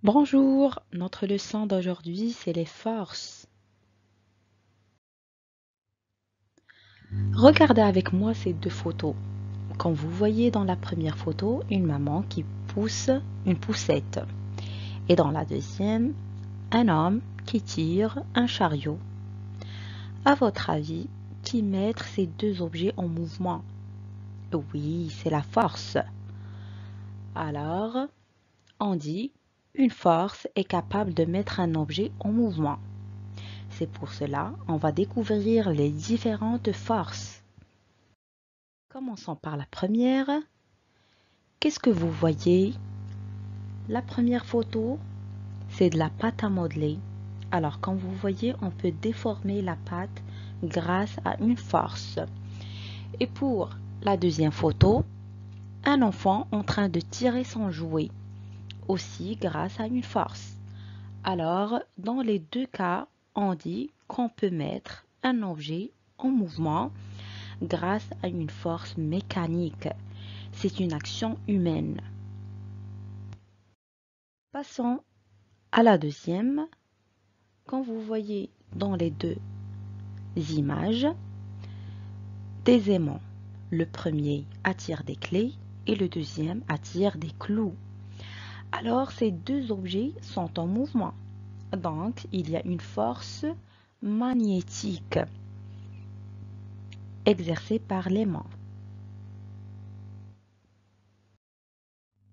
Bonjour, notre leçon d'aujourd'hui, c'est les forces. Regardez avec moi ces deux photos. Comme vous voyez dans la première photo, une maman qui pousse une poussette. Et dans la deuxième, un homme qui tire un chariot. À votre avis, qui mettre ces deux objets en mouvement? Oui, c'est la force. Alors, on dit une force est capable de mettre un objet en mouvement. C'est pour cela on va découvrir les différentes forces. Commençons par la première. Qu'est-ce que vous voyez? La première photo, c'est de la pâte à modeler. Alors, comme vous voyez, on peut déformer la pâte grâce à une force. Et pour la deuxième photo, un enfant en train de tirer son jouet, aussi grâce à une force. Alors, dans les deux cas, on dit qu'on peut mettre un objet en mouvement grâce à une force mécanique. C'est une action humaine. Passons à la deuxième. Quand vous voyez dans les deux images des aimants, le premier attire des clés et le deuxième attire des clous. Alors ces deux objets sont en mouvement. Donc il y a une force magnétique exercée par l'aimant.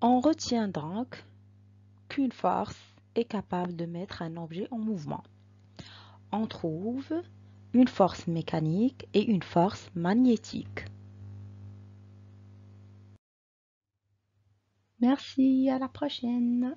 On retient donc qu'une force est capable de mettre un objet en mouvement. On trouve une force mécanique et une force magnétique. Merci, à la prochaine.